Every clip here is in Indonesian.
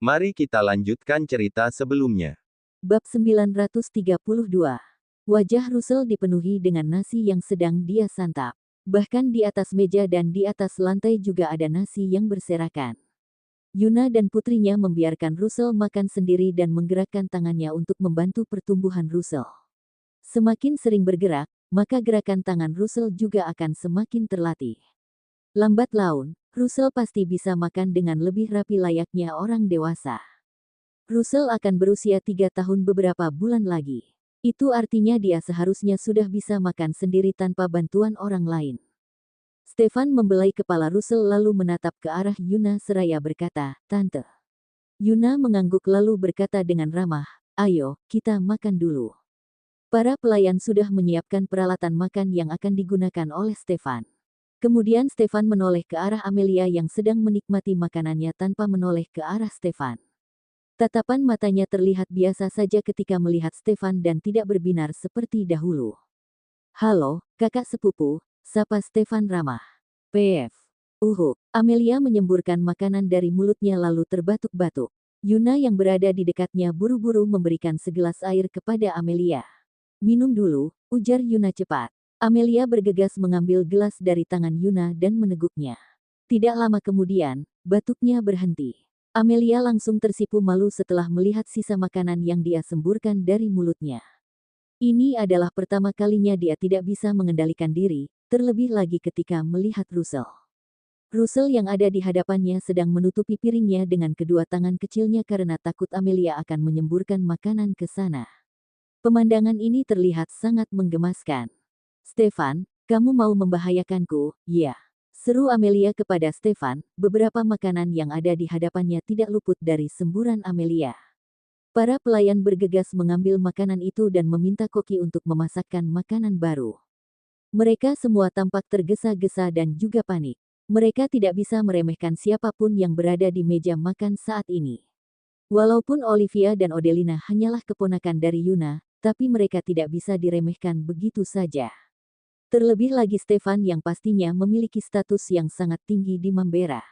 Mari kita lanjutkan cerita sebelumnya. Bab 932. Wajah Russell dipenuhi dengan nasi yang sedang dia santap. Bahkan di atas meja dan di atas lantai juga ada nasi yang berserakan. Yuna dan putrinya membiarkan Russell makan sendiri dan menggerakkan tangannya untuk membantu pertumbuhan Russell. Semakin sering bergerak, maka gerakan tangan Russell juga akan semakin terlatih. Lambat laun, Russell pasti bisa makan dengan lebih rapi layaknya orang dewasa. Russell akan berusia 3 tahun beberapa bulan lagi. Itu artinya dia seharusnya sudah bisa makan sendiri tanpa bantuan orang lain. Stefan membelai kepala Russell lalu menatap ke arah Yuna seraya berkata, "Tante." Yuna mengangguk lalu berkata dengan ramah, "Ayo, kita makan dulu." Para pelayan sudah menyiapkan peralatan makan yang akan digunakan oleh Stefan. Kemudian Stefan menoleh ke arah Amelia yang sedang menikmati makanannya tanpa menoleh ke arah Stefan. Tatapan matanya terlihat biasa saja ketika melihat Stefan dan tidak berbinar seperti dahulu. "Halo, kakak sepupu," sapa Stefan ramah. "PF. Amelia menyemburkan makanan dari mulutnya lalu terbatuk-batuk. Yuna yang berada di dekatnya buru-buru memberikan segelas air kepada Amelia. "Minum dulu," ujar Yuna cepat. Amelia bergegas mengambil gelas dari tangan Yuna dan meneguknya. Tidak lama kemudian, batuknya berhenti. Amelia langsung tersipu malu setelah melihat sisa makanan yang dia semburkan dari mulutnya. Ini adalah pertama kalinya dia tidak bisa mengendalikan diri, terlebih lagi ketika melihat Russell. Russell yang ada di hadapannya sedang menutupi piringnya dengan kedua tangan kecilnya karena takut Amelia akan menyemburkan makanan ke sana. Pemandangan ini terlihat sangat menggemaskan. "Stefan, kamu mau membahayakanku, ya?" seru Amelia kepada Stefan. Beberapa makanan yang ada di hadapannya tidak luput dari semburan Amelia. Para pelayan bergegas mengambil makanan itu dan meminta koki untuk memasakkan makanan baru. Mereka semua tampak tergesa-gesa dan juga panik. Mereka tidak bisa meremehkan siapapun yang berada di meja makan saat ini. Walaupun Olivia dan Odelina hanyalah keponakan dari Yuna, tapi mereka tidak bisa diremehkan begitu saja. Terlebih lagi Stefan yang pastinya memiliki status yang sangat tinggi di Mambera.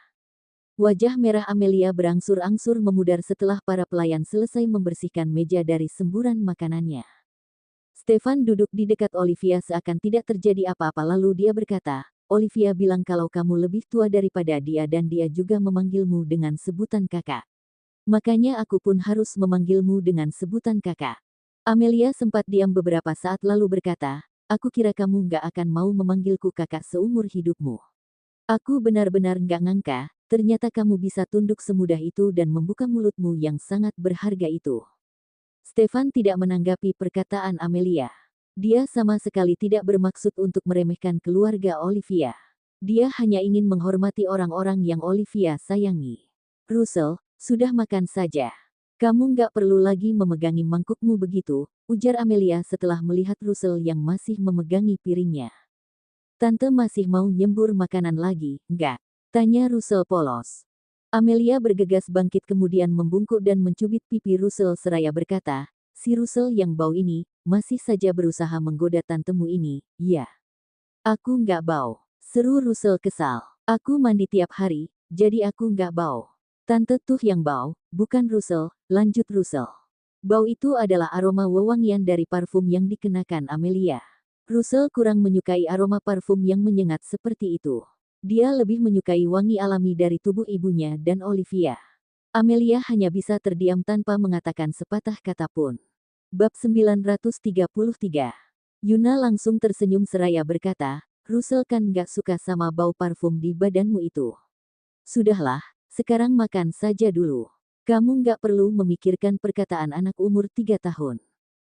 Wajah merah Amelia berangsur-angsur memudar setelah para pelayan selesai membersihkan meja dari semburan makanannya. Stefan duduk di dekat Olivia seakan tidak terjadi apa-apa lalu dia berkata, "Olivia bilang kalau kamu lebih tua daripada dia dan dia juga memanggilmu dengan sebutan kakak. Makanya aku pun harus memanggilmu dengan sebutan kakak." Amelia sempat diam beberapa saat lalu berkata, "Aku kira kamu nggak akan mau memanggilku kakak seumur hidupmu. Aku benar-benar nggak ngangka, ternyata kamu bisa tunduk semudah itu dan membuka mulutmu yang sangat berharga itu." Stefan tidak menanggapi perkataan Amelia. Dia sama sekali tidak bermaksud untuk meremehkan keluarga Olivia. Dia hanya ingin menghormati orang-orang yang Olivia sayangi. "Russell, sudah makan saja. Kamu nggak perlu lagi memegangi mangkukmu begitu," ujar Amelia setelah melihat Russell yang masih memegangi piringnya. "Tante masih mau nyembur makanan lagi, nggak?" tanya Russell polos. Amelia bergegas bangkit kemudian membungkuk dan mencubit pipi Russell seraya berkata, "Si Russell yang bau ini, masih saja berusaha menggoda tantemu ini, ya?" "Aku nggak bau," seru Russell kesal. "Aku mandi tiap hari, jadi aku nggak bau." "Tante tuh yang bau, bukan Russell," lanjut Russell. Bau itu adalah aroma wewangian dari parfum yang dikenakan Amelia. Russell kurang menyukai aroma parfum yang menyengat seperti itu. Dia lebih menyukai wangi alami dari tubuh ibunya dan Olivia. Amelia hanya bisa terdiam tanpa mengatakan sepatah kata pun. Bab 933. Yuna langsung tersenyum seraya berkata, "Russell kan nggak suka sama bau parfum di badanmu itu. Sudahlah, sekarang makan saja dulu. Kamu nggak perlu memikirkan perkataan anak umur 3 tahun."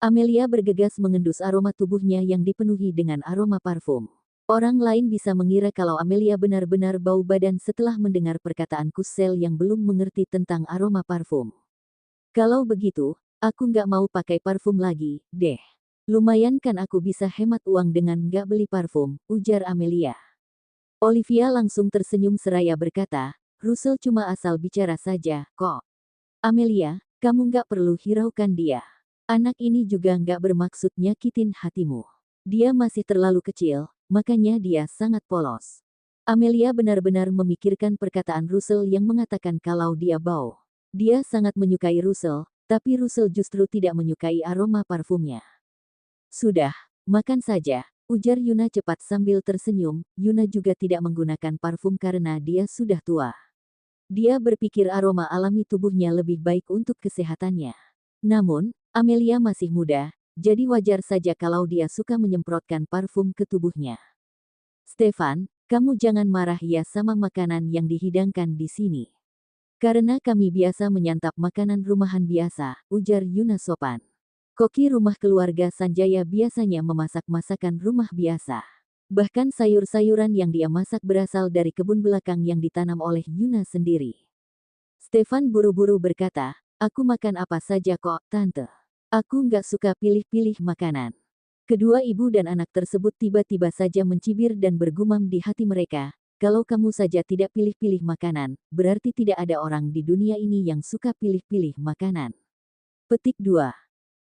Amelia bergegas mengendus aroma tubuhnya yang dipenuhi dengan aroma parfum. Orang lain bisa mengira kalau Amelia benar-benar bau badan setelah mendengar perkataan Kusel yang belum mengerti tentang aroma parfum. "Kalau begitu, aku nggak mau pakai parfum lagi, deh. Lumayan kan aku bisa hemat uang dengan nggak beli parfum," ujar Amelia. Olivia langsung tersenyum seraya berkata, "Russell cuma asal bicara saja, kok." "Amelia, kamu nggak perlu hiraukan dia. Anak ini juga nggak bermaksud nyakitin hatimu. Dia masih terlalu kecil, makanya dia sangat polos." Amelia benar-benar memikirkan perkataan Russell yang mengatakan kalau dia bau. Dia sangat menyukai Russell, tapi Russell justru tidak menyukai aroma parfumnya. Sudah, makan saja, ujar Yuna cepat sambil tersenyum. Yuna juga tidak menggunakan parfum karena dia sudah tua. Dia berpikir aroma alami tubuhnya lebih baik untuk kesehatannya. Namun, Amelia masih muda, jadi wajar saja kalau dia suka menyemprotkan parfum ke tubuhnya. Stefan, kamu jangan marah ya sama makanan yang dihidangkan di sini. Karena kami biasa menyantap makanan rumahan biasa, ujar Yuna sopan. Koki rumah keluarga Sanjaya biasanya memasak masakan rumah biasa. Bahkan sayur-sayuran yang dia masak berasal dari kebun belakang yang ditanam oleh Yuna sendiri. Stefan buru-buru berkata, aku makan apa saja kok, Tante. Aku nggak suka pilih-pilih makanan. Kedua ibu dan anak tersebut tiba-tiba saja mencibir dan bergumam di hati mereka, kalau kamu saja tidak pilih-pilih makanan, berarti tidak ada orang di dunia ini yang suka pilih-pilih makanan. Petik 2.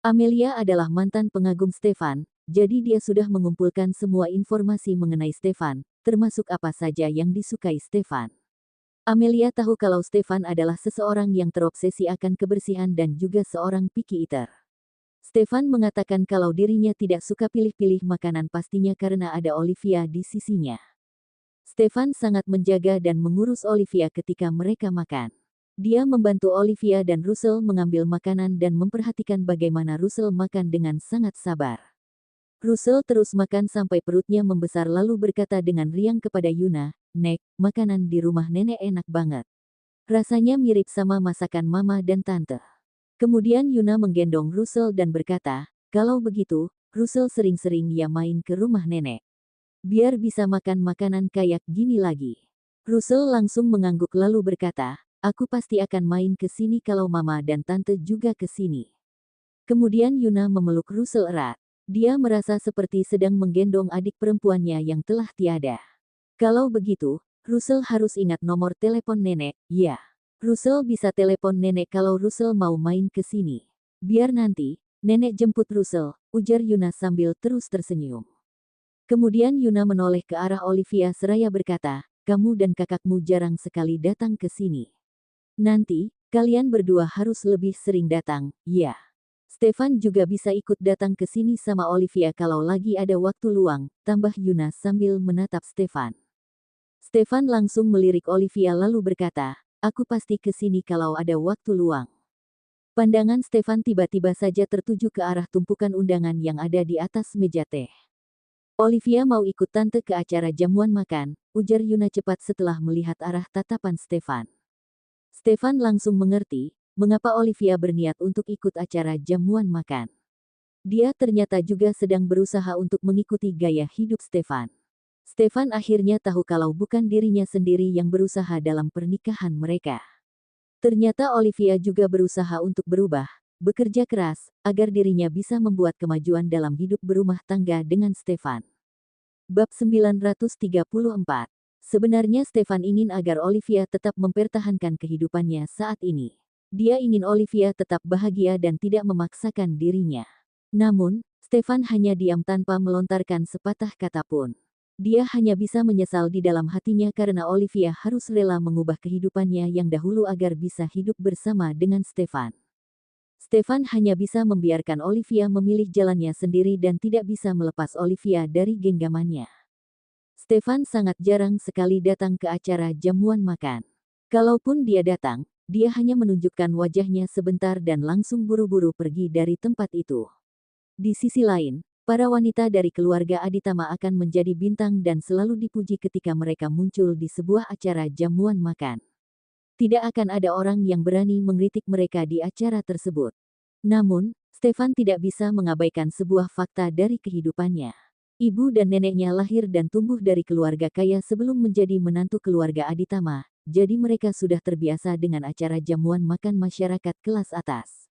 Amelia adalah mantan pengagum Stefan, jadi dia sudah mengumpulkan semua informasi mengenai Stefan, termasuk apa saja yang disukai Stefan. Amelia tahu kalau Stefan adalah seseorang yang terobsesi akan kebersihan dan juga seorang picky eater. Stefan mengatakan kalau dirinya tidak suka pilih-pilih makanan pastinya karena ada Olivia di sisinya. Stefan sangat menjaga dan mengurus Olivia ketika mereka makan. Dia membantu Olivia dan Russell mengambil makanan dan memperhatikan bagaimana Russell makan dengan sangat sabar. Russell terus makan sampai perutnya membesar lalu berkata dengan riang kepada Yuna, Nek, makanan di rumah nenek enak banget. Rasanya mirip sama masakan mama dan tante. Kemudian Yuna menggendong Russell dan berkata, kalau begitu, Russell sering-sering ya main ke rumah nenek. Biar bisa makan makanan kayak gini lagi. Russell langsung mengangguk lalu berkata, aku pasti akan main ke sini kalau mama dan tante juga ke sini. Kemudian Yuna memeluk Russell erat. Dia merasa seperti sedang menggendong adik perempuannya yang telah tiada. Kalau begitu, Russell harus ingat nomor telepon nenek, ya. Russell bisa telepon nenek kalau Russell mau main ke sini. Biar nanti, nenek jemput Russell, ujar Yuna sambil terus tersenyum. Kemudian Yuna menoleh ke arah Olivia seraya berkata, kamu dan kakakmu jarang sekali datang ke sini. Nanti, kalian berdua harus lebih sering datang, ya. Stefan juga bisa ikut datang ke sini sama Olivia kalau lagi ada waktu luang, tambah Yuna sambil menatap Stefan. Stefan langsung melirik Olivia lalu berkata, aku pasti ke sini kalau ada waktu luang. Pandangan Stefan tiba-tiba saja tertuju ke arah tumpukan undangan yang ada di atas meja teh. Olivia mau ikut tante ke acara jamuan makan, ujar Yuna cepat setelah melihat arah tatapan Stefan. Stefan langsung mengerti, mengapa Olivia berniat untuk ikut acara jamuan makan. Dia ternyata juga sedang berusaha untuk mengikuti gaya hidup Stefan. Stefan akhirnya tahu kalau bukan dirinya sendiri yang berusaha dalam pernikahan mereka. Ternyata Olivia juga berusaha untuk berubah, bekerja keras, agar dirinya bisa membuat kemajuan dalam hidup berumah tangga dengan Stefan. Bab 934. Sebenarnya Stefan ingin agar Olivia tetap mempertahankan kehidupannya saat ini. Dia ingin Olivia tetap bahagia dan tidak memaksakan dirinya. Namun, Stefan hanya diam tanpa melontarkan sepatah kata pun. Dia hanya bisa menyesal di dalam hatinya karena Olivia harus rela mengubah kehidupannya yang dahulu agar bisa hidup bersama dengan Stefan. Stefan hanya bisa membiarkan Olivia memilih jalannya sendiri dan tidak bisa melepas Olivia dari genggamannya. Stefan sangat jarang sekali datang ke acara jamuan makan. Kalaupun dia datang, dia hanya menunjukkan wajahnya sebentar dan langsung buru-buru pergi dari tempat itu. Di sisi lain, para wanita dari keluarga Aditama akan menjadi bintang dan selalu dipuji ketika mereka muncul di sebuah acara jamuan makan. Tidak akan ada orang yang berani mengkritik mereka di acara tersebut. Namun, Stefan tidak bisa mengabaikan sebuah fakta dari kehidupannya. Ibu dan neneknya lahir dan tumbuh dari keluarga kaya sebelum menjadi menantu keluarga Aditama, jadi mereka sudah terbiasa dengan acara jamuan makan masyarakat kelas atas.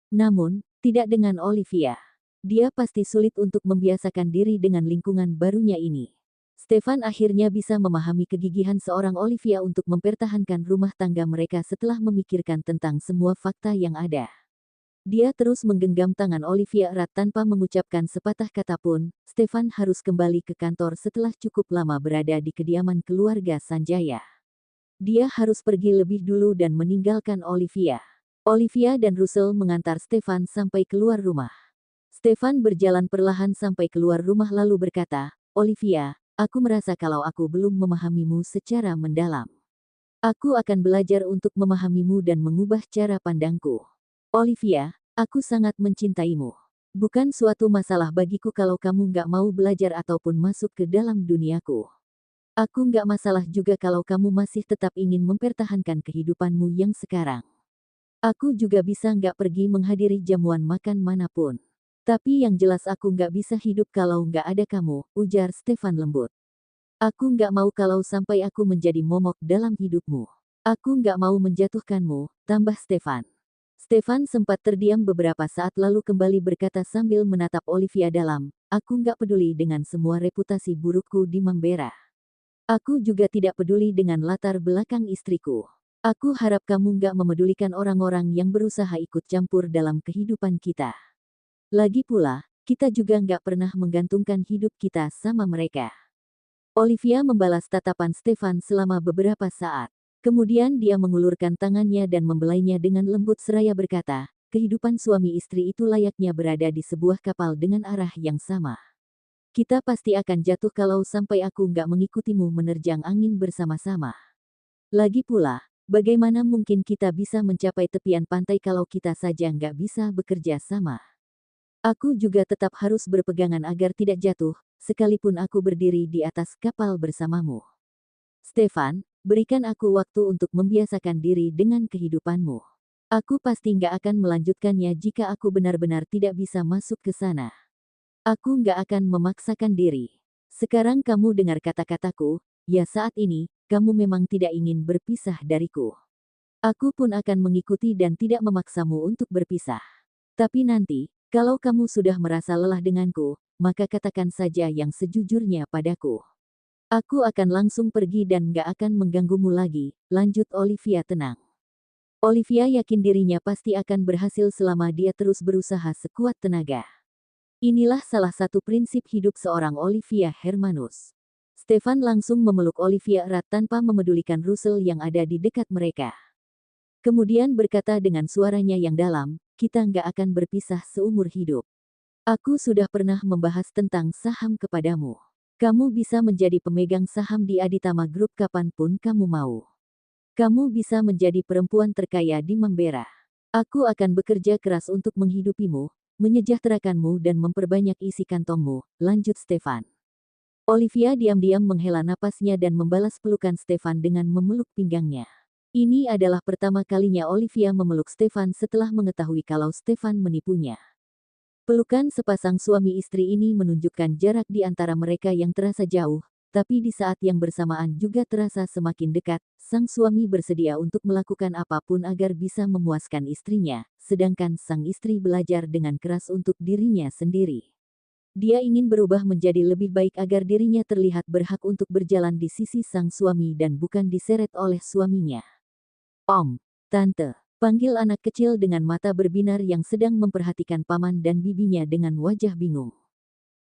Namun, tidak dengan Olivia. Dia pasti sulit untuk membiasakan diri dengan lingkungan barunya ini. Stefan akhirnya bisa memahami kegigihan seorang Olivia untuk mempertahankan rumah tangga mereka setelah memikirkan tentang semua fakta yang ada. Dia terus menggenggam tangan Olivia erat tanpa mengucapkan sepatah kata pun. Stefan harus kembali ke kantor setelah cukup lama berada di kediaman keluarga Sanjaya. Dia harus pergi lebih dulu dan meninggalkan Olivia. Olivia dan Russell mengantar Stefan sampai keluar rumah. Stefan berjalan perlahan sampai keluar rumah lalu berkata, "Olivia, aku merasa kalau aku belum memahamimu secara mendalam. Aku akan belajar untuk memahamimu dan mengubah cara pandangku. Olivia, aku sangat mencintaimu. Bukan suatu masalah bagiku kalau kamu nggak mau belajar ataupun masuk ke dalam duniaku. Aku nggak masalah juga kalau kamu masih tetap ingin mempertahankan kehidupanmu yang sekarang. Aku juga bisa nggak pergi menghadiri jamuan makan manapun. Tapi yang jelas aku nggak bisa hidup kalau nggak ada kamu," ujar Stefan lembut. "Aku nggak mau kalau sampai aku menjadi momok dalam hidupmu. Aku nggak mau menjatuhkanmu," tambah Stefan. Stefan sempat terdiam beberapa saat lalu kembali berkata sambil menatap Olivia dalam, "Aku nggak peduli dengan semua reputasi burukku di Membera. Aku juga tidak peduli dengan latar belakang istriku. Aku harap kamu nggak memedulikan orang-orang yang berusaha ikut campur dalam kehidupan kita. Lagi pula, kita juga nggak pernah menggantungkan hidup kita sama mereka." Olivia membalas tatapan Stefan selama beberapa saat. Kemudian dia mengulurkan tangannya dan membelainya dengan lembut seraya berkata, "Kehidupan suami istri itu layaknya berada di sebuah kapal dengan arah yang sama. Kita pasti akan jatuh kalau sampai aku nggak mengikutimu menerjang angin bersama-sama. Lagi pula, bagaimana mungkin kita bisa mencapai tepian pantai kalau kita saja nggak bisa bekerja sama? Aku juga tetap harus berpegangan agar tidak jatuh, sekalipun aku berdiri di atas kapal bersamamu. Stefan, berikan aku waktu untuk membiasakan diri dengan kehidupanmu. Aku pasti nggak akan melanjutkannya jika aku benar-benar tidak bisa masuk ke sana. Aku nggak akan memaksakan diri. Sekarang kamu dengar kata-kataku, ya saat ini, kamu memang tidak ingin berpisah dariku. Aku pun akan mengikuti dan tidak memaksamu untuk berpisah. Tapi nanti, kalau kamu sudah merasa lelah denganku, maka katakan saja yang sejujurnya padaku. Aku akan langsung pergi dan nggak akan mengganggumu lagi," lanjut Olivia tenang. Olivia yakin dirinya pasti akan berhasil selama dia terus berusaha sekuat tenaga. Inilah salah satu prinsip hidup seorang Olivia Hermanus. Stefan langsung memeluk Olivia erat tanpa memedulikan Russell yang ada di dekat mereka. Kemudian berkata dengan suaranya yang dalam, "Kita nggak akan berpisah seumur hidup. Aku sudah pernah membahas tentang saham kepadamu. Kamu bisa menjadi pemegang saham di Aditama Group kapanpun kamu mau. Kamu bisa menjadi perempuan terkaya di Membera. Aku akan bekerja keras untuk menghidupimu, menyejahterakanmu dan memperbanyak isi kantongmu," lanjut Stefan. Olivia diam-diam menghela napasnya dan membalas pelukan Stefan dengan memeluk pinggangnya. Ini adalah pertama kalinya Olivia memeluk Stefan setelah mengetahui kalau Stefan menipunya. Pelukan sepasang suami istri ini menunjukkan jarak di antara mereka yang terasa jauh, tapi di saat yang bersamaan juga terasa semakin dekat. Sang suami bersedia untuk melakukan apapun agar bisa memuaskan istrinya, sedangkan sang istri belajar dengan keras untuk dirinya sendiri. Dia ingin berubah menjadi lebih baik agar dirinya terlihat berhak untuk berjalan di sisi sang suami dan bukan diseret oleh suaminya. "Om, Tante," panggil anak kecil dengan mata berbinar yang sedang memperhatikan paman dan bibinya dengan wajah bingung.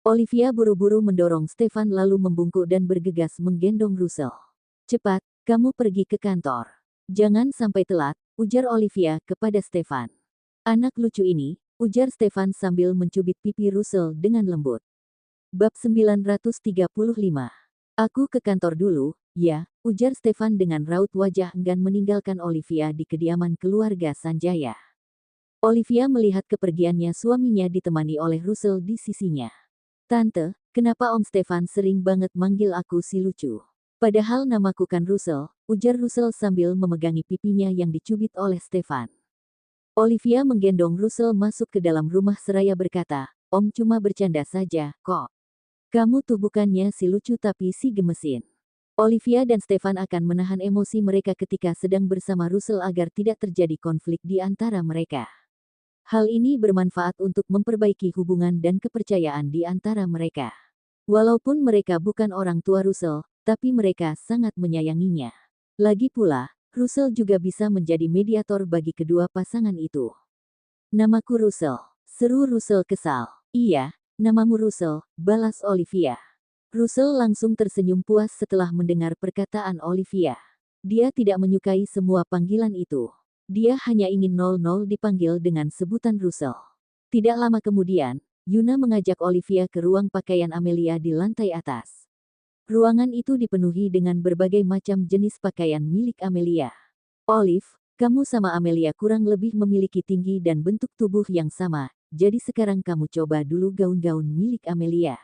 Olivia buru-buru mendorong Stefan lalu membungkuk dan bergegas menggendong Russell. "Cepat, kamu pergi ke kantor. Jangan sampai telat," ujar Olivia kepada Stefan. "Anak lucu ini," ujar Stefan sambil mencubit pipi Russell dengan lembut. Bab 935. "Aku ke kantor dulu, ya," ujar Stefan dengan raut wajah enggan meninggalkan Olivia di kediaman keluarga Sanjaya. Olivia melihat kepergiannya suaminya ditemani oleh Russell di sisinya. "Tante, kenapa Om Stefan sering banget manggil aku si lucu? Padahal namaku kan Russell," ujar Russell sambil memegangi pipinya yang dicubit oleh Stefan. Olivia menggendong Russell masuk ke dalam rumah seraya berkata, "Om cuma bercanda saja, kok. Kamu tuh bukannya si lucu tapi si gemesin." Olivia dan Stefan akan menahan emosi mereka ketika sedang bersama Russell agar tidak terjadi konflik di antara mereka. Hal ini bermanfaat untuk memperbaiki hubungan dan kepercayaan di antara mereka. Walaupun mereka bukan orang tua Russell, tapi mereka sangat menyayanginya. Lagi pula, Russell juga bisa menjadi mediator bagi kedua pasangan itu. "Namaku Russell," seru Russell kesal. "Iya, namamu Russell," balas Olivia. Russell langsung tersenyum puas setelah mendengar perkataan Olivia. Dia tidak menyukai semua panggilan itu. Dia hanya ingin 00 dipanggil dengan sebutan Russell. Tidak lama kemudian, Yuna mengajak Olivia ke ruang pakaian Amelia di lantai atas. Ruangan itu dipenuhi dengan berbagai macam jenis pakaian milik Amelia. Olive, kamu sama Amelia kurang lebih memiliki tinggi dan bentuk tubuh yang sama, jadi sekarang kamu coba dulu gaun-gaun milik Amelia.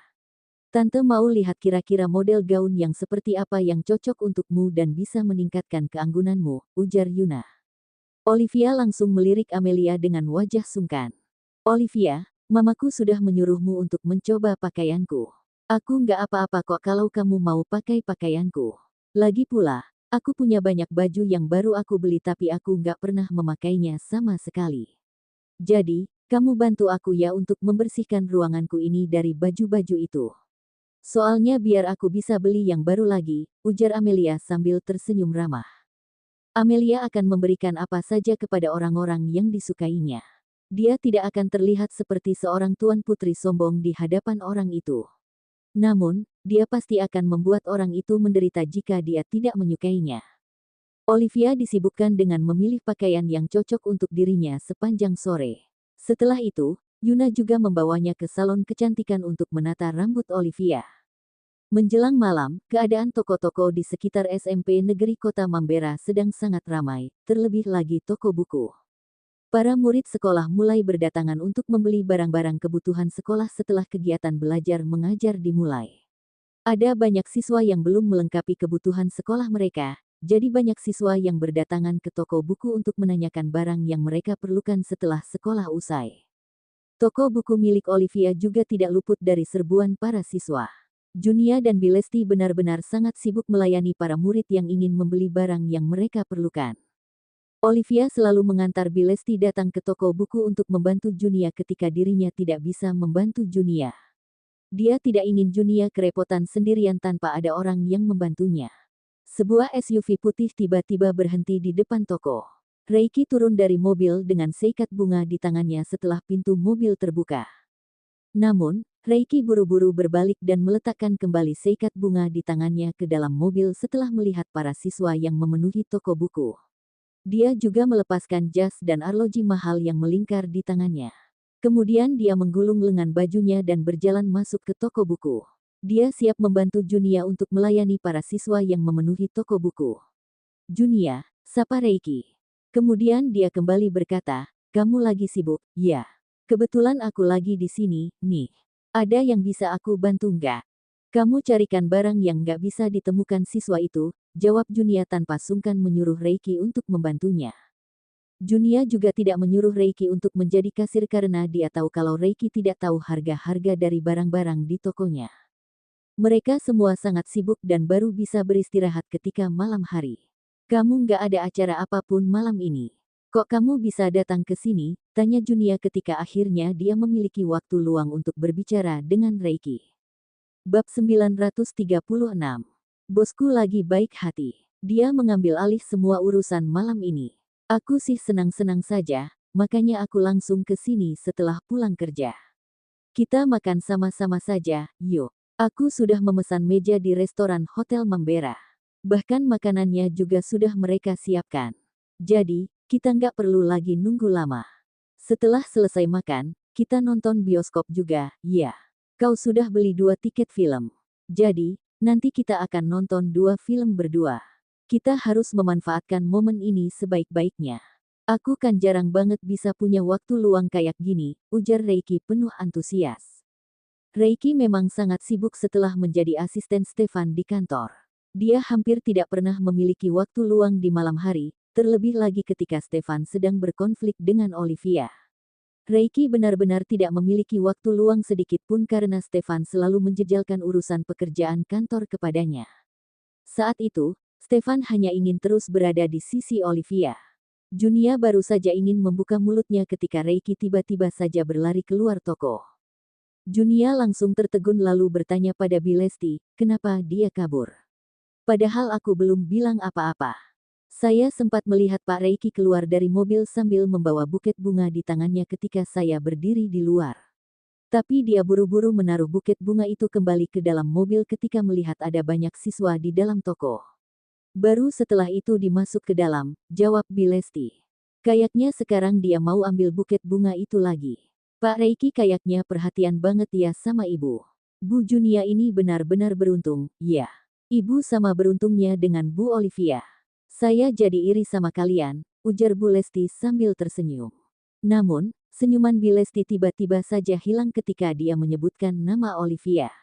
Tante mau lihat kira-kira model gaun yang seperti apa yang cocok untukmu dan bisa meningkatkan keanggunanmu, ujar Yuna. Olivia langsung melirik Amelia dengan wajah sungkan. Olivia, mamaku sudah menyuruhmu untuk mencoba pakaianku. Aku nggak apa-apa kok kalau kamu mau pakai pakaianku. Lagi pula, aku punya banyak baju yang baru aku beli tapi aku nggak pernah memakainya sama sekali. Jadi, kamu bantu aku ya untuk membersihkan ruanganku ini dari baju-baju itu. Soalnya biar aku bisa beli yang baru lagi, ujar Amelia sambil tersenyum ramah. Amelia akan memberikan apa saja kepada orang-orang yang disukainya. Dia tidak akan terlihat seperti seorang tuan putri sombong di hadapan orang itu. Namun, dia pasti akan membuat orang itu menderita jika dia tidak menyukainya. Olivia disibukkan dengan memilih pakaian yang cocok untuk dirinya sepanjang sore. Setelah itu, Yuna juga membawanya ke salon kecantikan untuk menata rambut Olivia. Menjelang malam, keadaan toko-toko di sekitar SMP Negeri Kota Mambera sedang sangat ramai, terlebih lagi toko buku. Para murid sekolah mulai berdatangan untuk membeli barang-barang kebutuhan sekolah setelah kegiatan belajar mengajar dimulai. Ada banyak siswa yang belum melengkapi kebutuhan sekolah mereka, jadi banyak siswa yang berdatangan ke toko buku untuk menanyakan barang yang mereka perlukan setelah sekolah usai. Toko buku milik Olivia juga tidak luput dari serbuan para siswa. Junia dan Bilesti benar-benar sangat sibuk melayani para murid yang ingin membeli barang yang mereka perlukan. Olivia selalu mengantar Bilesti datang ke toko buku untuk membantu Junia ketika dirinya tidak bisa membantu Junia. Dia tidak ingin Junia kerepotan sendirian tanpa ada orang yang membantunya. Sebuah SUV putih tiba-tiba berhenti di depan toko. Reiki turun dari mobil dengan seikat bunga di tangannya setelah pintu mobil terbuka. Namun, Reiki buru-buru berbalik dan meletakkan kembali seikat bunga di tangannya ke dalam mobil setelah melihat para siswa yang memenuhi toko buku. Dia juga melepaskan jas dan arloji mahal yang melingkar di tangannya. Kemudian dia menggulung lengan bajunya dan berjalan masuk ke toko buku. Dia siap membantu Junia untuk melayani para siswa yang memenuhi toko buku. Junia, sapa Reiki. Kemudian dia kembali berkata, kamu lagi sibuk, ya. Kebetulan aku lagi di sini, nih. Ada yang bisa aku bantu nggak? Kamu carikan barang yang nggak bisa ditemukan siswa itu, jawab Junia tanpa sungkan menyuruh Reiki untuk membantunya. Junia juga tidak menyuruh Reiki untuk menjadi kasir karena dia tahu kalau Reiki tidak tahu harga-harga dari barang-barang di tokonya. Mereka semua sangat sibuk dan baru bisa beristirahat ketika malam hari. Kamu nggak ada acara apapun malam ini. Kok kamu bisa datang ke sini? Tanya Junia ketika akhirnya dia memiliki waktu luang untuk berbicara dengan Reiki. Bab 936. Bosku lagi baik hati. Dia mengambil alih semua urusan malam ini. Aku sih senang-senang saja, makanya aku langsung ke sini setelah pulang kerja. Kita makan sama-sama saja, yuk. Aku sudah memesan meja di restoran Hotel Mambera. Bahkan makanannya juga sudah mereka siapkan. Jadi, kita nggak perlu lagi nunggu lama. Setelah selesai makan, kita nonton bioskop juga, ya. Kau sudah beli 2 tiket film. Jadi, nanti kita akan nonton 2 film berdua. Kita harus memanfaatkan momen ini sebaik-baiknya. Aku kan jarang banget bisa punya waktu luang kayak gini, ujar Reiki penuh antusias. Reiki memang sangat sibuk setelah menjadi asisten Stefan di kantor. Dia hampir tidak pernah memiliki waktu luang di malam hari, terlebih lagi ketika Stefan sedang berkonflik dengan Olivia. Reiki benar-benar tidak memiliki waktu luang sedikit pun karena Stefan selalu menjejalkan urusan pekerjaan kantor kepadanya. Saat itu, Stefan hanya ingin terus berada di sisi Olivia. Junia baru saja ingin membuka mulutnya ketika Reiki tiba-tiba saja berlari keluar toko. Junia langsung tertegun lalu bertanya pada Bilesti, kenapa dia kabur? Padahal aku belum bilang apa-apa. Saya sempat melihat Pak Reiki keluar dari mobil sambil membawa buket bunga di tangannya ketika saya berdiri di luar. Tapi dia buru-buru menaruh buket bunga itu kembali ke dalam mobil ketika melihat ada banyak siswa di dalam toko. Baru setelah itu dimasuk ke dalam, jawab Bilesti. Kayaknya sekarang dia mau ambil buket bunga itu lagi. Pak Reiki kayaknya perhatian banget ya sama ibu. Bu Junia ini benar-benar beruntung, ya. Ibu sama beruntungnya dengan Bu Olivia. Saya jadi iri sama kalian, ujar Bu Lesti sambil tersenyum. Namun, senyuman Bu Lesti tiba-tiba saja hilang ketika dia menyebutkan nama Olivia.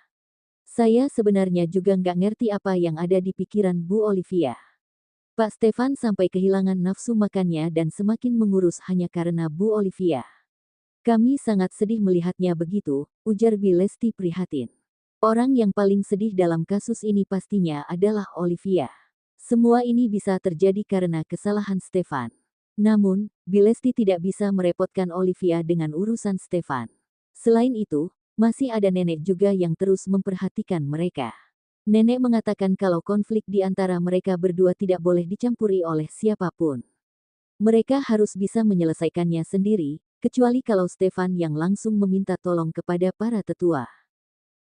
Saya sebenarnya juga nggak ngerti apa yang ada di pikiran Bu Olivia. Pak Stefan sampai kehilangan nafsu makannya dan semakin mengurus hanya karena Bu Olivia. Kami sangat sedih melihatnya begitu, ujar Bu Lesti prihatin. Orang yang paling sedih dalam kasus ini pastinya adalah Olivia. Semua ini bisa terjadi karena kesalahan Stefan. Namun, Bu Lesti tidak bisa merepotkan Olivia dengan urusan Stefan. Selain itu, masih ada nenek juga yang terus memperhatikan mereka. Nenek mengatakan kalau konflik di antara mereka berdua tidak boleh dicampuri oleh siapapun. Mereka harus bisa menyelesaikannya sendiri, kecuali kalau Stefan yang langsung meminta tolong kepada para tetua.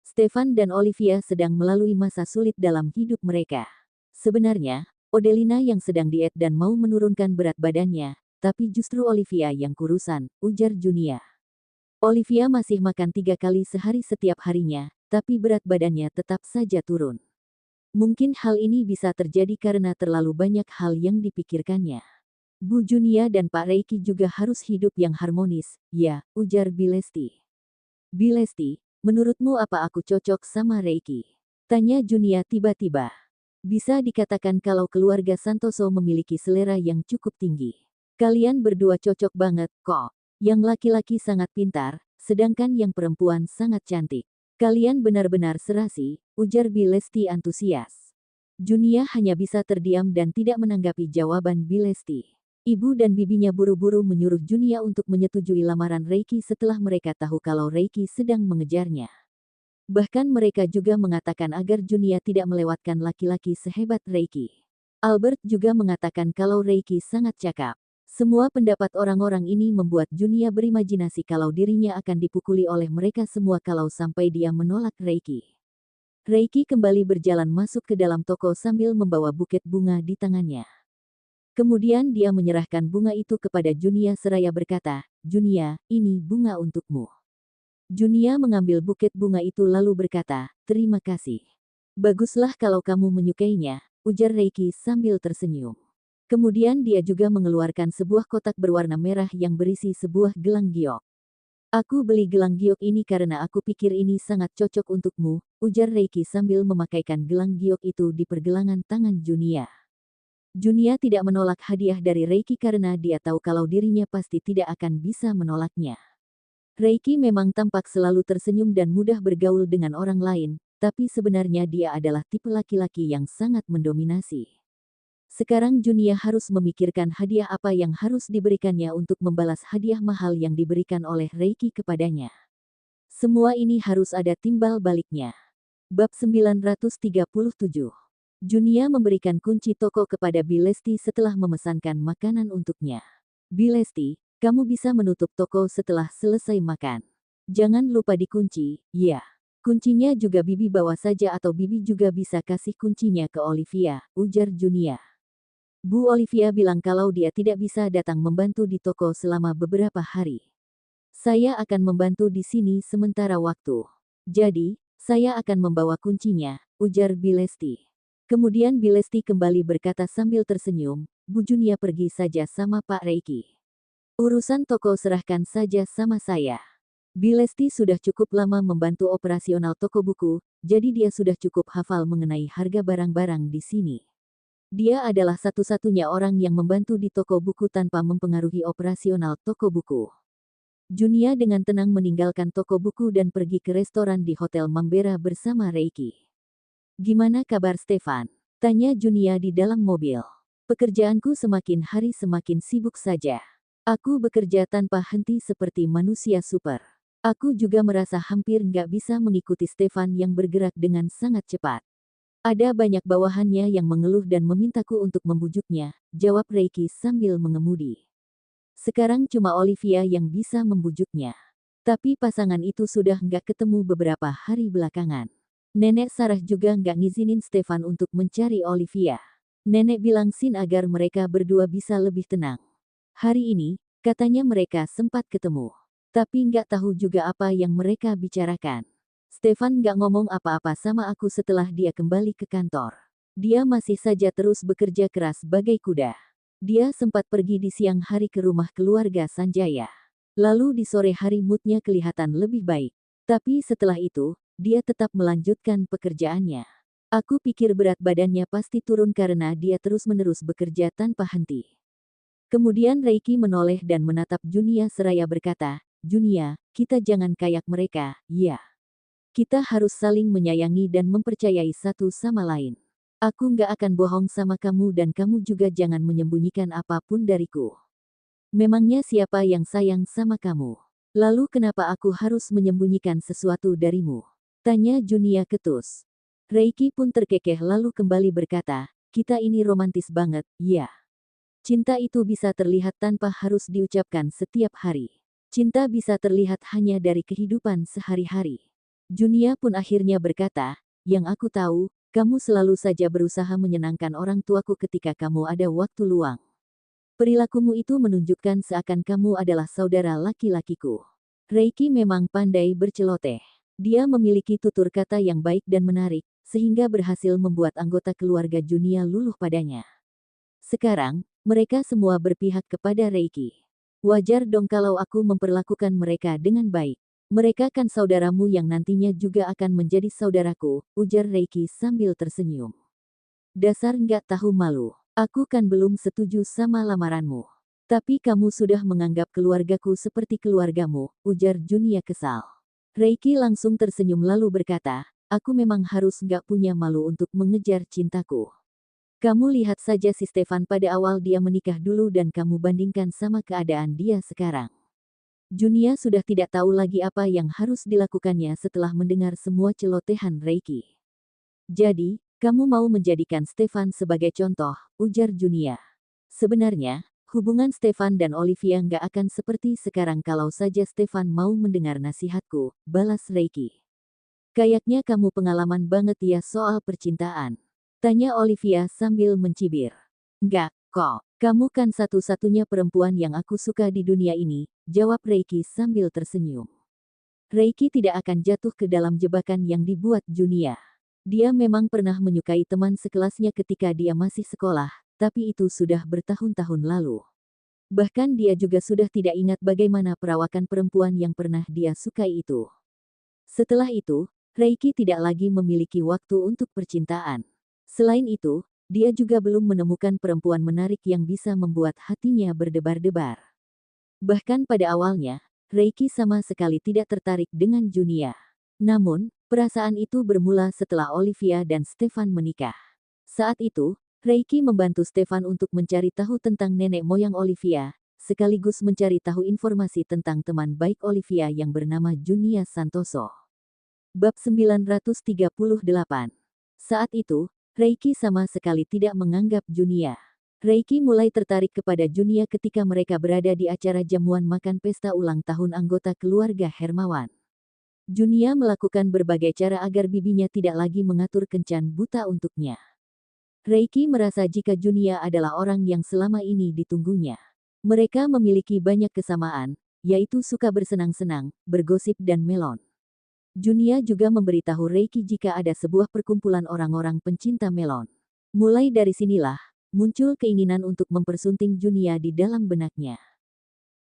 Stefan dan Olivia sedang melalui masa sulit dalam hidup mereka. Sebenarnya, Odelina yang sedang diet dan mau menurunkan berat badannya, tapi justru Olivia yang kurusan, ujar Junia. Olivia masih makan 3 kali sehari setiap harinya, tapi berat badannya tetap saja turun. Mungkin hal ini bisa terjadi karena terlalu banyak hal yang dipikirkannya. Bu Junia dan Pak Reiki juga harus hidup yang harmonis, ya, ujar Bu Lesti. Bu Lesti, menurutmu apa aku cocok sama Reiki? Tanya Junia tiba-tiba. Bisa dikatakan kalau keluarga Santoso memiliki selera yang cukup tinggi. Kalian berdua cocok banget, kok. Yang laki-laki sangat pintar, sedangkan yang perempuan sangat cantik. Kalian benar-benar serasi, ujar Bu Lesti antusias. Junia hanya bisa terdiam dan tidak menanggapi jawaban Bu Lesti. Ibu dan bibinya buru-buru menyuruh Junia untuk menyetujui lamaran Reiki setelah mereka tahu kalau Reiki sedang mengejarnya. Bahkan mereka juga mengatakan agar Junia tidak melewatkan laki-laki sehebat Reiki. Albert juga mengatakan kalau Reiki sangat cakap. Semua pendapat orang-orang ini membuat Junia berimajinasi kalau dirinya akan dipukuli oleh mereka semua kalau sampai dia menolak Reiki. Reiki kembali berjalan masuk ke dalam toko sambil membawa buket bunga di tangannya. Kemudian dia menyerahkan bunga itu kepada Junia seraya berkata, "Junia, ini bunga untukmu." Junia mengambil buket bunga itu lalu berkata, "Terima kasih. Baguslah kalau kamu menyukainya," ujar Reiki sambil tersenyum. Kemudian dia juga mengeluarkan sebuah kotak berwarna merah yang berisi sebuah gelang giok. "Aku beli gelang giok ini karena aku pikir ini sangat cocok untukmu," ujar Reiki sambil memakaikan gelang giok itu di pergelangan tangan Junia. Junia tidak menolak hadiah dari Reiki karena dia tahu kalau dirinya pasti tidak akan bisa menolaknya. Reiki memang tampak selalu tersenyum dan mudah bergaul dengan orang lain, tapi sebenarnya dia adalah tipe laki-laki yang sangat mendominasi. Sekarang Junia harus memikirkan hadiah apa yang harus diberikannya untuk membalas hadiah mahal yang diberikan oleh Reiki kepadanya. Semua ini harus ada timbal baliknya. Bab 937. Junia memberikan kunci toko kepada Bu Lesti setelah memesankan makanan untuknya. "Bu Lesti, kamu bisa menutup toko setelah selesai makan. Jangan lupa dikunci, ya. Kuncinya juga Bibi bawa saja atau Bibi juga bisa kasih kuncinya ke Olivia," ujar Junia. Bu Olivia bilang kalau dia tidak bisa datang membantu di toko selama beberapa hari. "Saya akan membantu di sini sementara waktu. Jadi, saya akan membawa kuncinya," ujar Bu Lesti. Kemudian Bu Lesti kembali berkata sambil tersenyum, "Bu Junia pergi saja sama Pak Reiki. Urusan toko serahkan saja sama saya." Bu Lesti sudah cukup lama membantu operasional toko buku, jadi dia sudah cukup hafal mengenai harga barang-barang di sini. Dia adalah satu-satunya orang yang membantu di toko buku tanpa mempengaruhi operasional toko buku. Junia dengan tenang meninggalkan toko buku dan pergi ke restoran di Hotel Mambera bersama Reiki. "Gimana kabar Stefan?" tanya Junia di dalam mobil. "Pekerjaanku semakin hari semakin sibuk saja. Aku bekerja tanpa henti seperti manusia super. Aku juga merasa hampir nggak bisa mengikuti Stefan yang bergerak dengan sangat cepat. Ada banyak bawahannya yang mengeluh dan memintaku untuk membujuknya," jawab Reiki sambil mengemudi. Sekarang cuma Olivia yang bisa membujuknya. Tapi pasangan itu sudah nggak ketemu beberapa hari belakangan. Nenek Sarah juga nggak ngizinin Stefan untuk mencari Olivia. Nenek bilang Sin agar mereka berdua bisa lebih tenang. Hari ini, katanya mereka sempat ketemu. Tapi nggak tahu juga apa yang mereka bicarakan. Stefan nggak ngomong apa-apa sama aku setelah dia kembali ke kantor. Dia masih saja terus bekerja keras bagai kuda. Dia sempat pergi di siang hari ke rumah keluarga Sanjaya. Lalu di sore hari moodnya kelihatan lebih baik. Tapi setelah itu, dia tetap melanjutkan pekerjaannya. Aku pikir berat badannya pasti turun karena dia terus-menerus bekerja tanpa henti. Kemudian Reiki menoleh dan menatap Junia seraya berkata, Junia, kita jangan kayak mereka, ya. Kita harus saling menyayangi dan mempercayai satu sama lain. Aku nggak akan bohong sama kamu dan kamu juga jangan menyembunyikan apapun dariku. Memangnya siapa yang sayang sama kamu? Lalu kenapa aku harus menyembunyikan sesuatu darimu? Tanya Junia ketus. Reiki pun terkekeh lalu kembali berkata, kita ini romantis banget, ya. Cinta itu bisa terlihat tanpa harus diucapkan setiap hari. Cinta bisa terlihat hanya dari kehidupan sehari-hari. Junia pun akhirnya berkata, yang aku tahu, kamu selalu saja berusaha menyenangkan orang tuaku ketika kamu ada waktu luang. Perilakumu itu menunjukkan seakan kamu adalah saudara laki-lakiku. Reiki memang pandai berceloteh. Dia memiliki tutur kata yang baik dan menarik, sehingga berhasil membuat anggota keluarga Junia luluh padanya. Sekarang, mereka semua berpihak kepada Reiki. Wajar dong kalau aku memperlakukan mereka dengan baik. Mereka kan saudaramu yang nantinya juga akan menjadi saudaraku, ujar Reiki sambil tersenyum. Dasar nggak tahu malu. Aku kan belum setuju sama lamaranmu. Tapi kamu sudah menganggap keluargaku seperti keluargamu, ujar Junia kesal. Reiki langsung tersenyum lalu berkata, aku memang harus nggak punya malu untuk mengejar cintaku. Kamu lihat saja si Stefan pada awal dia menikah dulu dan kamu bandingkan sama keadaan dia sekarang. Junia sudah tidak tahu lagi apa yang harus dilakukannya setelah mendengar semua celotehan Reiki. Jadi, kamu mau menjadikan Stefan sebagai contoh, ujar Junia. Sebenarnya, hubungan Stefan dan Olivia nggak akan seperti sekarang kalau saja Stefan mau mendengar nasihatku, balas Reiki. Kayaknya kamu pengalaman banget ya soal percintaan. Tanya Olivia sambil mencibir. Enggak, kok. Kamu kan satu-satunya perempuan yang aku suka di dunia ini, jawab Reiki sambil tersenyum. Reiki tidak akan jatuh ke dalam jebakan yang dibuat Junia. Dia memang pernah menyukai teman sekelasnya ketika dia masih sekolah, tapi itu sudah bertahun-tahun lalu. Bahkan dia juga sudah tidak ingat bagaimana perawakan perempuan yang pernah dia sukai itu. Setelah itu, Reiki tidak lagi memiliki waktu untuk percintaan. Selain itu, dia juga belum menemukan perempuan menarik yang bisa membuat hatinya berdebar-debar. Bahkan pada awalnya, Reiki sama sekali tidak tertarik dengan Junia. Namun, perasaan itu bermula setelah Olivia dan Stefan menikah. Saat itu, Reiki membantu Stefan untuk mencari tahu tentang nenek moyang Olivia, sekaligus mencari tahu informasi tentang teman baik Olivia yang bernama Junia Santoso. Bab 938. Saat itu, Reiki sama sekali tidak menganggap Junia. Reiki mulai tertarik kepada Junia ketika mereka berada di acara jamuan makan pesta ulang tahun anggota keluarga Hermawan. Junia melakukan berbagai cara agar bibinya tidak lagi mengatur kencan buta untuknya. Reiki merasa jika Junia adalah orang yang selama ini ditunggunya. Mereka memiliki banyak kesamaan, yaitu suka bersenang-senang, bergosip dan melon. Junia juga memberitahu Reiki jika ada sebuah perkumpulan orang-orang pencinta melon. Mulai dari sinilah, muncul keinginan untuk mempersunting Junia di dalam benaknya.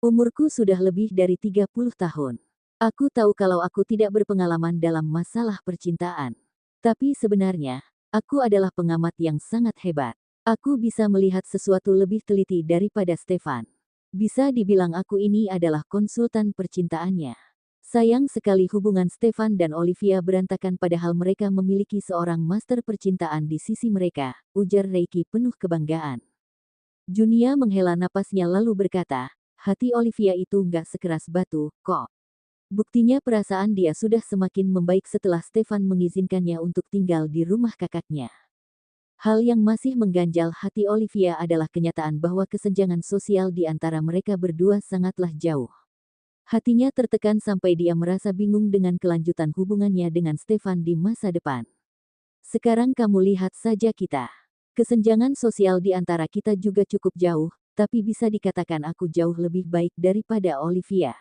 Umurku sudah lebih dari 30 tahun. Aku tahu kalau aku tidak berpengalaman dalam masalah percintaan. Tapi sebenarnya, aku adalah pengamat yang sangat hebat. Aku bisa melihat sesuatu lebih teliti daripada Stefan. Bisa dibilang aku ini adalah konsultan percintaannya. Sayang sekali hubungan Stefan dan Olivia berantakan padahal mereka memiliki seorang master percintaan di sisi mereka, ujar Reiki penuh kebanggaan. Junia menghela napasnya lalu berkata, hati Olivia itu nggak sekeras batu, kok. Buktinya perasaan dia sudah semakin membaik setelah Stefan mengizinkannya untuk tinggal di rumah kakaknya. Hal yang masih mengganjal hati Olivia adalah kenyataan bahwa kesenjangan sosial di antara mereka berdua sangatlah jauh. Hatinya tertekan sampai dia merasa bingung dengan kelanjutan hubungannya dengan Stefan di masa depan. Sekarang kamu lihat saja kita. Kesenjangan sosial di antara kita juga cukup jauh, tapi bisa dikatakan aku jauh lebih baik daripada Olivia.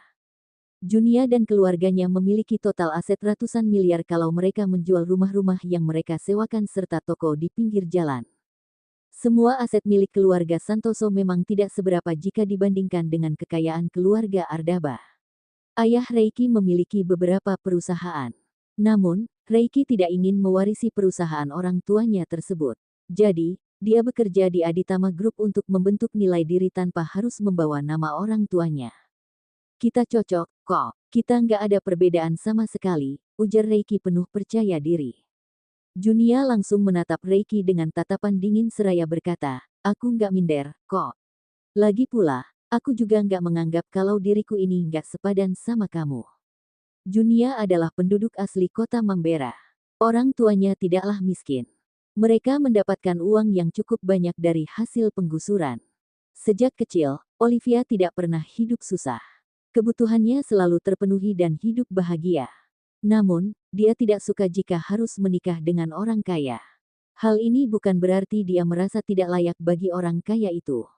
Junia dan keluarganya memiliki total aset ratusan miliar kalau mereka menjual rumah-rumah yang mereka sewakan serta toko di pinggir jalan. Semua aset milik keluarga Santoso memang tidak seberapa jika dibandingkan dengan kekayaan keluarga Ardaba. Ayah Reiki memiliki beberapa perusahaan. Namun, Reiki tidak ingin mewarisi perusahaan orang tuanya tersebut. Jadi, dia bekerja di Aditama Group untuk membentuk nilai diri tanpa harus membawa nama orang tuanya. Kita cocok, kok. Kita nggak ada perbedaan sama sekali, ujar Reiki penuh percaya diri. Junia langsung menatap Reiki dengan tatapan dingin seraya berkata, aku nggak minder, kok. Lagi pula, aku juga nggak menganggap kalau diriku ini nggak sepadan sama kamu. Junia adalah penduduk asli kota Mambera. Orang tuanya tidaklah miskin. Mereka mendapatkan uang yang cukup banyak dari hasil penggusuran. Sejak kecil, Olivia tidak pernah hidup susah. Kebutuhannya selalu terpenuhi dan hidup bahagia. Namun, dia tidak suka jika harus menikah dengan orang kaya. Hal ini bukan berarti dia merasa tidak layak bagi orang kaya itu.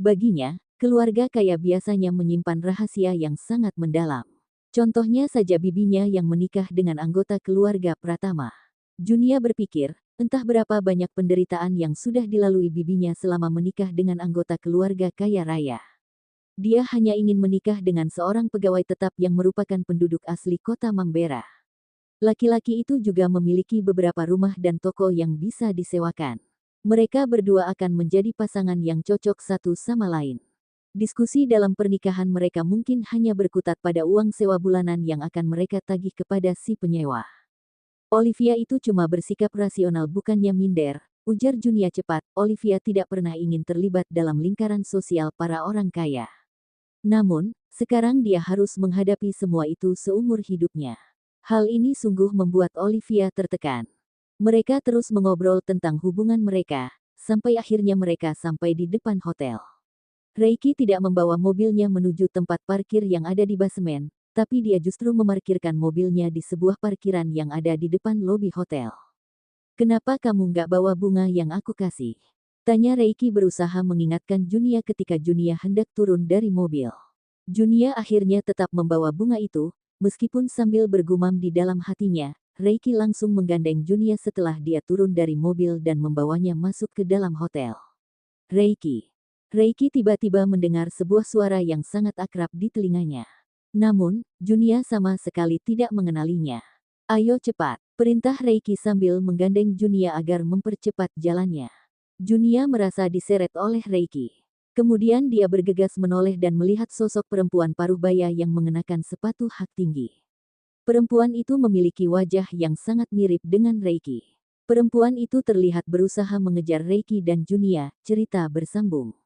Baginya, keluarga kaya biasanya menyimpan rahasia yang sangat mendalam. Contohnya saja bibinya yang menikah dengan anggota keluarga Pratama. Junia berpikir, entah berapa banyak penderitaan yang sudah dilalui bibinya selama menikah dengan anggota keluarga kaya raya. Dia hanya ingin menikah dengan seorang pegawai tetap yang merupakan penduduk asli kota Mambera. Laki-laki itu juga memiliki beberapa rumah dan toko yang bisa disewakan. Mereka berdua akan menjadi pasangan yang cocok satu sama lain. Diskusi dalam pernikahan mereka mungkin hanya berkutat pada uang sewa bulanan yang akan mereka tagih kepada si penyewa. Olivia itu cuma bersikap rasional bukannya minder, ujar Junia cepat. Olivia tidak pernah ingin terlibat dalam lingkaran sosial para orang kaya. Namun, sekarang dia harus menghadapi semua itu seumur hidupnya. Hal ini sungguh membuat Olivia tertekan. Mereka terus mengobrol tentang hubungan mereka, sampai akhirnya mereka sampai di depan hotel. Reiki tidak membawa mobilnya menuju tempat parkir yang ada di basemen, tapi dia justru memarkirkan mobilnya di sebuah parkiran yang ada di depan lobi hotel. Kenapa kamu nggak bawa bunga yang aku kasih? Tanya Reiki berusaha mengingatkan Junia ketika Junia hendak turun dari mobil. Junia akhirnya tetap membawa bunga itu, meskipun sambil bergumam di dalam hatinya, Reiki langsung menggandeng Junia setelah dia turun dari mobil dan membawanya masuk ke dalam hotel. Reiki. Reiki tiba-tiba mendengar sebuah suara yang sangat akrab di telinganya. Namun, Junia sama sekali tidak mengenalinya. Ayo cepat, perintah Reiki sambil menggandeng Junia agar mempercepat jalannya. Junia merasa diseret oleh Reiki. Kemudian dia bergegas menoleh dan melihat sosok perempuan paruh baya yang mengenakan sepatu hak tinggi. Perempuan itu memiliki wajah yang sangat mirip dengan Reiki. Perempuan itu terlihat berusaha mengejar Reiki dan Junia, cerita bersambung.